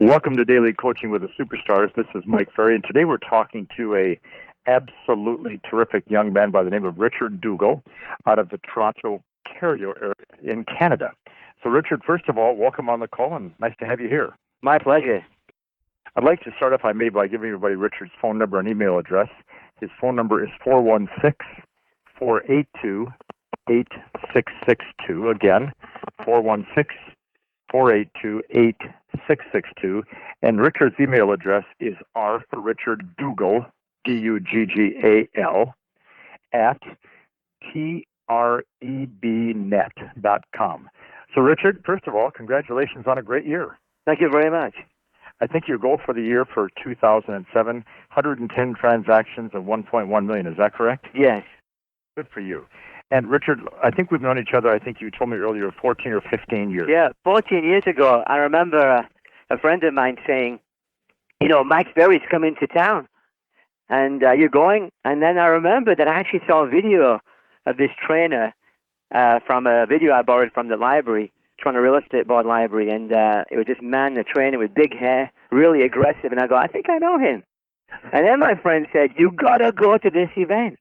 Welcome to Daily Coaching with the Superstars. This is Mike Ferry, and today we're talking to a absolutely terrific young man by the name of Richard Duggal out of the Toronto area in Canada. So, Richard, first of all, welcome on the call, and nice to have you here. My pleasure. I'd like to start, if I may, by giving everybody Richard's phone number and email address. His phone number is 416-482-8662. Again, 416-482-8662. And Richard's email address is R for Richard Duggal, D-U-G-G-A-L, at TREBnet.com. So, Richard, first of all, congratulations on a great year. Thank you very much. I think your goal for the year for 2007, 110 transactions of 1.1 million. Is that correct? Yes. Good for you. And Richard, I think we've known each other, I think you told me earlier, 14 or 15 years. Yeah, 14 years ago, I remember a friend of mine saying, Mike Ferry's coming to town, and you're going? And then I remember that I actually saw a video of this trainer from a video I borrowed from the library, Toronto Real Estate Board library, and it was this man, the trainer with big hair, really aggressive, and I go, I think I know him. And then my friend said, you got to go to this event.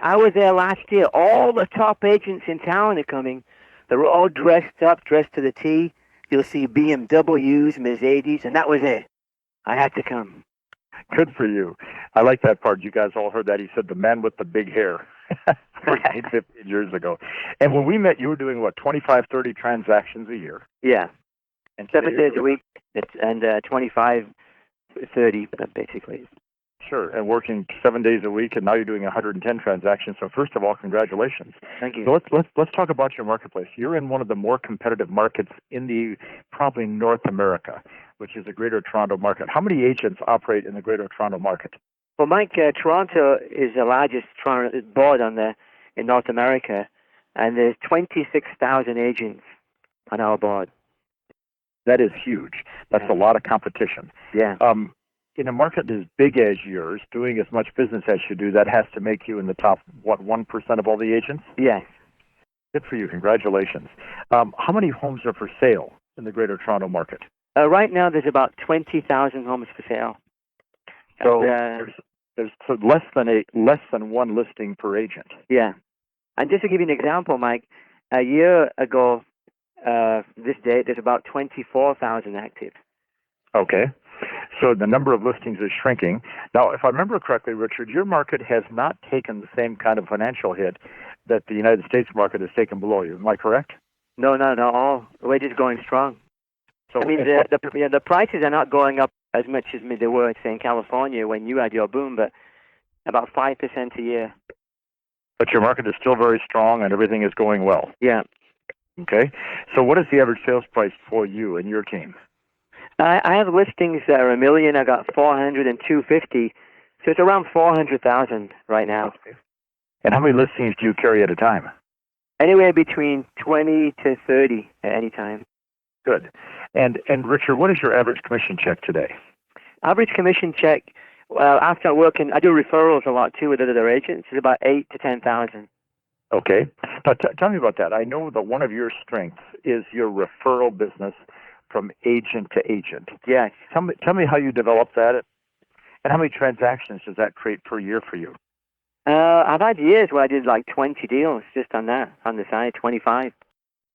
I was there last year. All the top agents in town are coming. They're all dressed up, dressed to the T. You'll see BMWs, Mercedes, and that was it. I had to come. Good for you. I like that part. You guys all heard that. He said the man with the big hair 14, 15 years ago. And when we met, you were doing, 25, 30 transactions a year? Yeah. And 7 days a week and 25, 30, basically. Sure, and working 7 days a week, and now you're doing 110 transactions. So first of all, congratulations. Thank you. So let's talk about your marketplace. You're in one of the more competitive markets in the probably North America, which is the Greater Toronto market. How many agents operate in the Greater Toronto market? Well, Mike, Toronto is the largest board in North America, and there's 26,000 agents on our board. That is huge. That's a lot of competition. Yeah. In a market as big as yours, doing as much business as you do, that has to make you in the top, 1% of all the agents? Yes. Good for you. Congratulations. How many homes are for sale in the Greater Toronto market? Right now, there's about 20,000 homes for sale. So there's less than one listing per agent. Yeah. And just to give you an example, Mike, a year ago, this date, there's about 24,000 active. Okay. So the number of listings is shrinking. Now, if I remember correctly, Richard, your market has not taken the same kind of financial hit that the United States market has taken below you. Am I correct? No, not at all. The wage is going strong. So I mean, the prices are not going up as much as they were, say, in California when you had your boom, but about 5% a year. But your market is still very strong and everything is going well. Yeah. Okay. So what is the average sales price for you and your team? I have listings that are $1 million. I got 400 and 250, so it's around 400,000 right now. Okay. And how many listings do you carry at a time? Anywhere between 20 to 30 at any time. Good. And Richard, what is your average commission check today? Average commission check, after working, I do referrals a lot too with other agents. It's about 8 to 10,000. Okay. Now tell me about that. I know that one of your strengths is your referral business from agent to agent. Yes. Tell me how you developed that, and how many transactions does that create per year for you? I've had years where I did like 20 deals just on that, on the side, 25.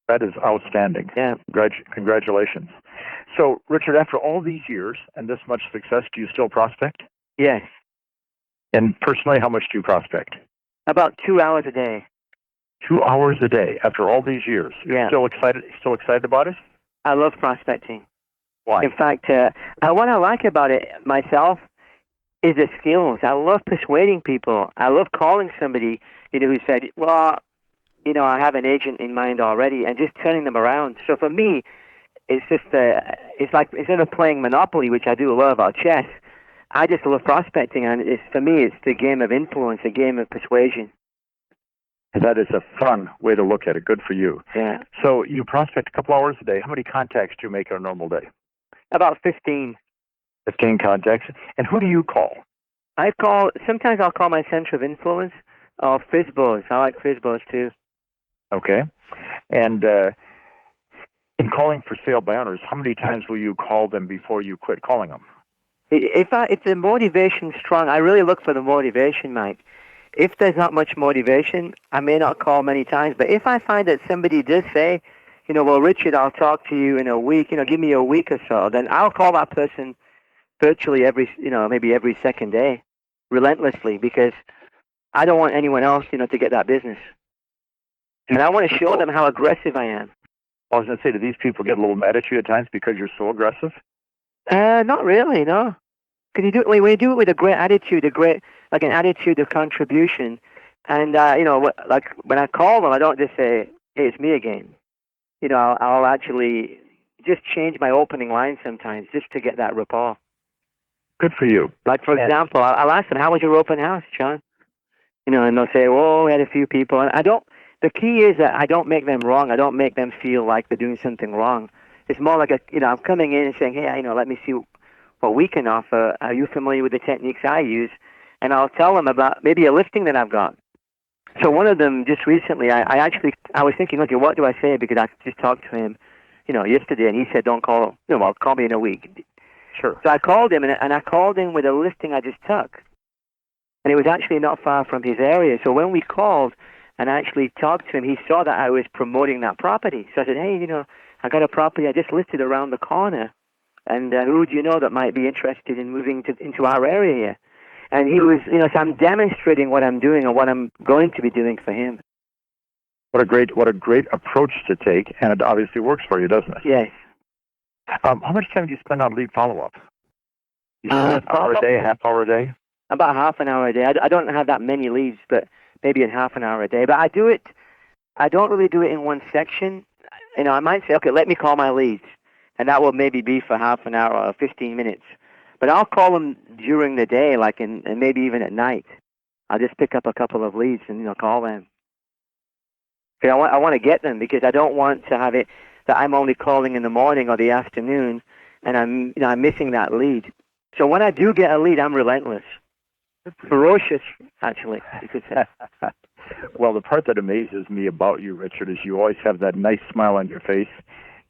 That is outstanding. Yeah. Congratulations. So, Richard, after all these years and this much success, do you still prospect? Yes. And personally, how much do you prospect? About 2 hours a day. 2 hours a day after all these years. Yeah. Still excited about it? I love prospecting. Why? In fact, what I like about it myself is the skills. I love persuading people. I love calling somebody, who said, well, I have an agent in mind already, and just turning them around. So for me, it's just, it's like instead of playing Monopoly, which I do love, or chess, I just love prospecting, and for me, it's the game of influence, a game of persuasion. That is a fun way to look at it. Good for you. Yeah. So you prospect a couple hours a day. How many contacts do you make on a normal day? About 15. 15 contacts. And who do you call? Sometimes I'll call my center of influence, or FISBOs. I like FISBOs too. Okay. And In calling for sale by owners, how many times will you call them before you quit calling them? If the motivation's strong, I really look for the motivation, Mike. If there's not much motivation, I may not call many times. But if I find that somebody does say, well, Richard, I'll talk to you in a week, give me a week or so, then I'll call that person virtually maybe every second day, relentlessly, because I don't want anyone else, to get that business. And I want to show them how aggressive I am. I was going to say, do these people get a little mad at you at times because you're so aggressive? Not really, no. Because when you do it with a great attitude, like an attitude of contribution, and like when I call them, I don't just say, "Hey, it's me again." I'll actually just change my opening line sometimes just to get that rapport. Good for you. Like for example, I'll ask them, "How was your open house, John?" And they'll say, "Oh, we had a few people." And I don't. The key is that I don't make them wrong. I don't make them feel like they're doing something wrong. It's more like I'm coming in and saying, "Hey, let me see what we can offer. Are you familiar with the techniques I use?" And I'll tell them about maybe a listing that I've got. So one of them just recently, I was thinking, okay, what do I say? Because I just talked to him, yesterday, and he said, don't call, call me in a week. Sure. So I called him, and I called him with a listing I just took. And it was actually not far from his area. So when we called and I actually talked to him, he saw that I was promoting that property. So I said, hey, I got a property I just listed around the corner. And who do you know that might be interested in moving into our area here? And he was, so I'm demonstrating what I'm doing and what I'm going to be doing for him. What a great approach to take, and it obviously works for you, doesn't it? Yes. How much time do you spend on lead follow-up? You spend an hour a day, half hour a day? About half an hour a day. I don't have that many leads, but maybe in half an hour a day. But I don't really do it in one section. I might say, okay, let me call my leads. And that will maybe be for half an hour or 15 minutes. But I'll call them during the day, and maybe even at night. I'll just pick up a couple of leads and, call them. I want to get them because I don't want to have it that I'm only calling in the morning or the afternoon and I'm missing that lead. So when I do get a lead, I'm relentless. Ferocious, actually, you could say. Well, the part that amazes me about you, Richard, is you always have that nice smile on your face.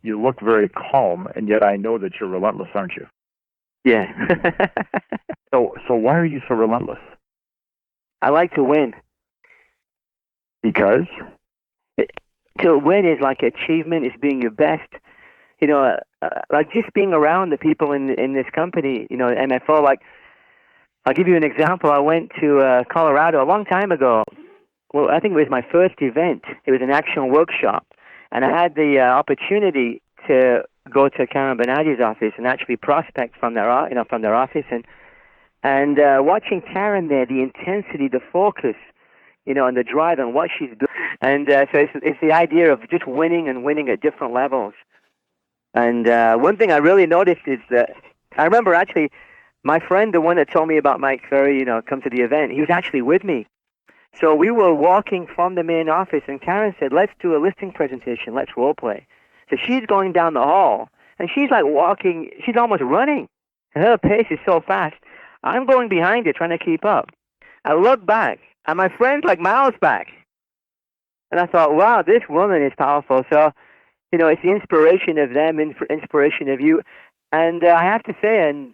You look very calm, and yet I know that you're relentless, aren't you? Yeah. So why are you so relentless? I like to win. Because? To win is like achievement, is being your best. Like just being around the people in this company, MFO. Like, I'll give you an example. I went to Colorado a long time ago. Well, I think it was my first event. It was an action workshop. And I had the opportunity to go to Karen Bernardi's office and actually prospect from their office. And watching Karen there, the intensity, the focus, and the drive and what she's doing. And so it's the idea of just winning and winning at different levels. And one thing I really noticed is that I remember actually my friend, the one that told me about Mike Ferry, come to the event, he was actually with me. So we were walking from the main office, and Karen said, let's do a listing presentation. Let's role play. So she's going down the hall, and she's like walking. She's almost running. And her pace is so fast. I'm going behind her, trying to keep up. I look back, and my friend's like miles back. And I thought, wow, this woman is powerful. So, it's the inspiration of them, inspiration of you. And I have to say, and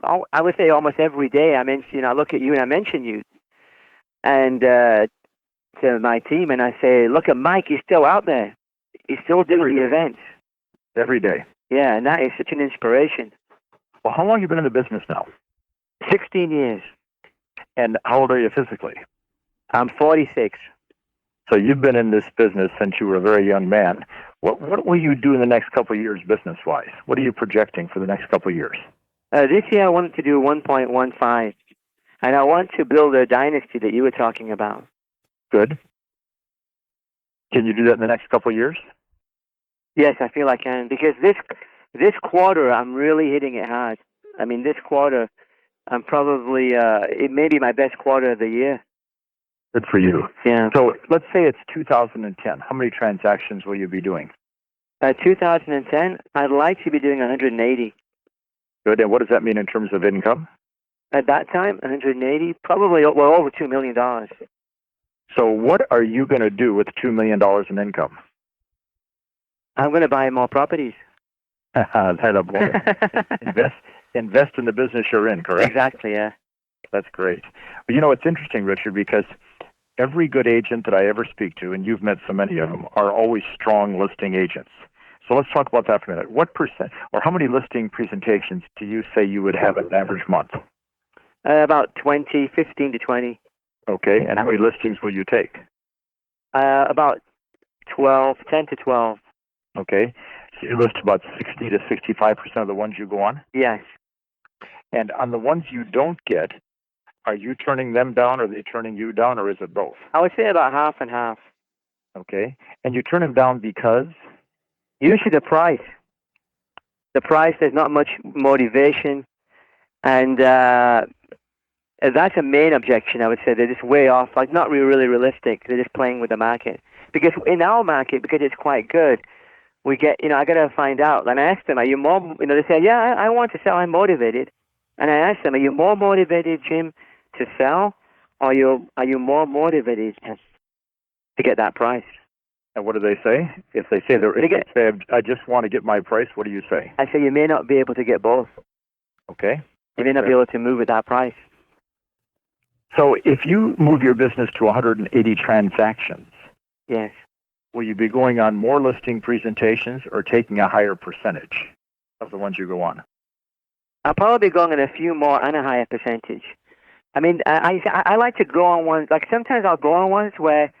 I would say almost every day, I look at you and I mention you. And to my team, and I say, look at Mike, he's still out there. He's still doing the events. Every day. Yeah, and that is such an inspiration. Well, how long have you been in the business now? 16 years. And how old are you physically? I'm 46. So you've been in this business since you were a very young man. What will you do in the next couple of years business-wise? What are you projecting for the next couple of years? This year I wanted to do 1.15. And I want to build a dynasty that you were talking about. Good. Can you do that in the next couple of years? Yes, I feel I can. Because this quarter, I'm really hitting it hard. This quarter, I'm probably, it may be my best quarter of the year. Good for you. Yeah. So let's say it's 2010. How many transactions will you be doing? 2010, I'd like to be doing 180. Good. And what does that mean in terms of income? At that time, 180, probably over $2 million. So what are you going to do with $2 million in income? I'm going to buy more properties. That a boy. Invest in the business you're in, correct? Exactly, yeah. That's great. But it's interesting, Richard, because every good agent that I ever speak to, and you've met so many of them, are always strong listing agents. So let's talk about that for a minute. What percent, or how many listing presentations do you say you would have an average month? About 20, 15 to 20. Okay, and how many listings will you take? About 12, 10 to 12. Okay, so you list about 60 to 65% of the ones you go on? Yes. And on the ones you don't get, are you turning them down, or are they turning you down, or is it both? I would say about half and half. Okay, and you turn them down because? Usually the price. The price, there's not much motivation, and that's a main objection, I would say. They're just way off, like not really realistic. They're just playing with the market. Because in our market, because it's quite good, we get, I got to find out. And I asked them, are you more, they said, yeah, I want to sell, I'm motivated. And I asked them, are you more motivated, Jim, to sell, or are you more motivated to get that price? And what do they say? If they say I just want to get my price, what do you say? I say you may not be able to get both. Okay. You may not be able to move at that price. So if you move your business to 180 transactions, yes, will you be going on more listing presentations or taking a higher percentage of the ones you go on? I'll probably be going on a few more and a higher percentage. I mean, I like to go on ones, like sometimes I'll go on ones where,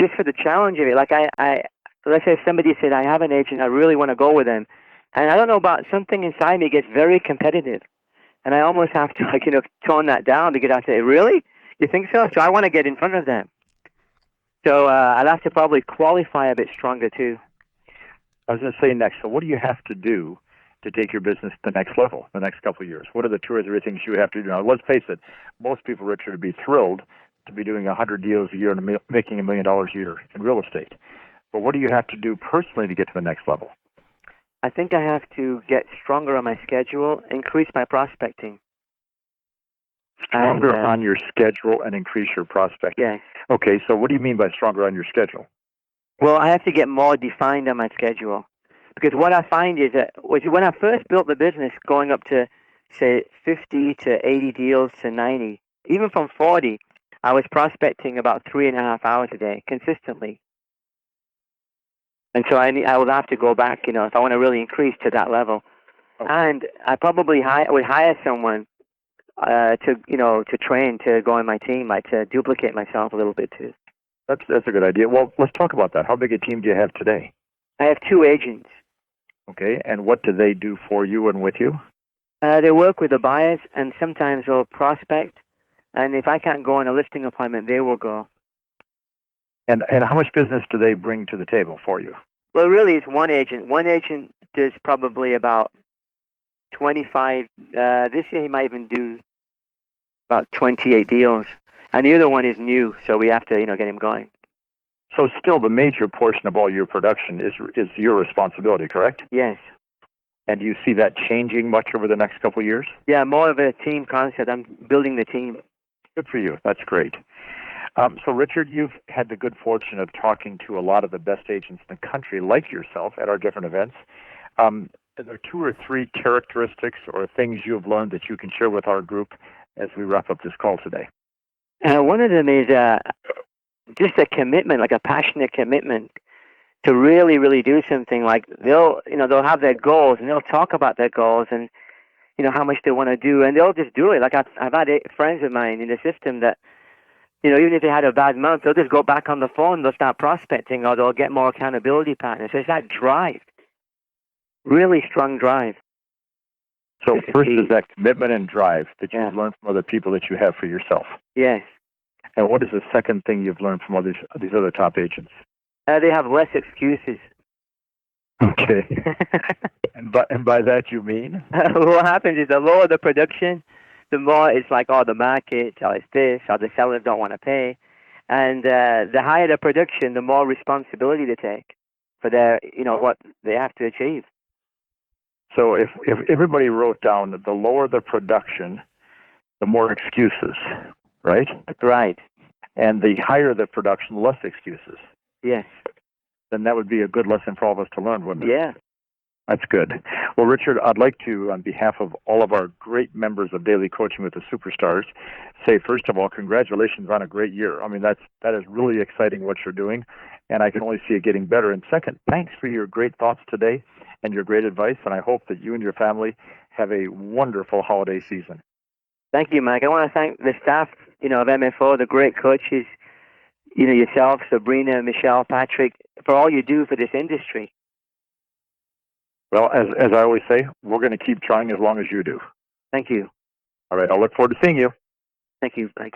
just for the challenge of it, like let's say if somebody said, I have an agent, I really want to go with them. And I don't know about something inside me gets very competitive. And I almost have to, tone that down because I say, really? You think so? So I want to get in front of them. So I'll have to probably qualify a bit stronger too. I was going to say next, so what do you have to do to take your business to the next level, the next couple of years? What are the 2 or 3 things you have to do? Now, let's face it, most people, Richard, would be thrilled to be doing 100 deals a year and making $1 million a year in real estate. But what do you have to do personally to get to the next level? I think I have to get stronger on my schedule, increase my prospecting. Stronger on your schedule and increase your prospecting? Yes. Okay, so what do you mean by stronger on your schedule? Well, I have to get more defined on my schedule. Because what I find is that when I first built the business, going up to, say, 50 to 80 deals to 90, even from 40, I was prospecting about 3.5 hours a day, consistently. And so I will have to go back, if I want to really increase to that level. Okay. And I probably would hire someone to train to go on my team, to duplicate myself a little bit too. That's a good idea. Well, let's talk about that. How big a team do you have today? I have 2 agents. Okay, and what do they do for you and with you? They work with the buyers, and sometimes they'll prospect. And if I can't go on a listing appointment, they will go. And how much business do they bring to the table for you? Well, really, it's one agent. One agent does probably about 25. This year, he might even do about 28 deals. And the other one is new, so we have to, get him going. So still, the major portion of all your production is your responsibility, correct? Yes. And do you see that changing much over the next couple of years? Yeah, more of a team concept. I'm building the team. Good for you. That's great. So, Richard, you've had the good fortune of talking to a lot of the best agents in the country, like yourself, at our different events. Are there 2 or 3 characteristics or things you've learned that you can share with our group as we wrap up this call today? One of them is just a commitment, like a passionate commitment to really, really do something. Like they'll have their goals and they'll talk about their goals and, how much they want to do, and they'll just do it. Like I've had friends of mine in the system that, even if they had a bad month, they'll just go back on the phone, they'll start prospecting, or they'll get more accountability partners. So it's that drive, really strong drive. So first is that commitment and drive that you've learned from other people that you have for yourself. Yes. And what is the second thing you've learned from these other top agents? They have less excuses. Okay. and by that you mean? What happens is the lower the production, the more it's like, the market, or it's this, or the sellers don't want to pay. And the higher the production, the more responsibility they take for their, what they have to achieve. So if everybody wrote down that the lower the production, the more excuses, right? Right. And the higher the production, the less excuses. Yes. then that would be a good lesson for all of us to learn, wouldn't it? Yeah. That's good. Well, Richard, I'd like to, on behalf of all of our great members of Daily Coaching with the Superstars, say, first of all, congratulations on a great year. I mean, that is really exciting what you're doing, and I can only see it getting better. And second, thanks for your great thoughts today and your great advice, and I hope that you and your family have a wonderful holiday season. Thank you, Mike. I want to thank the staff, of MFO, the great coaches, yourself, Sabrina, Michelle, Patrick, for all you do for this industry. Well, as I always say, we're going to keep trying as long as you do. Thank you. All right. I'll look forward to seeing you. Thank you, Mike.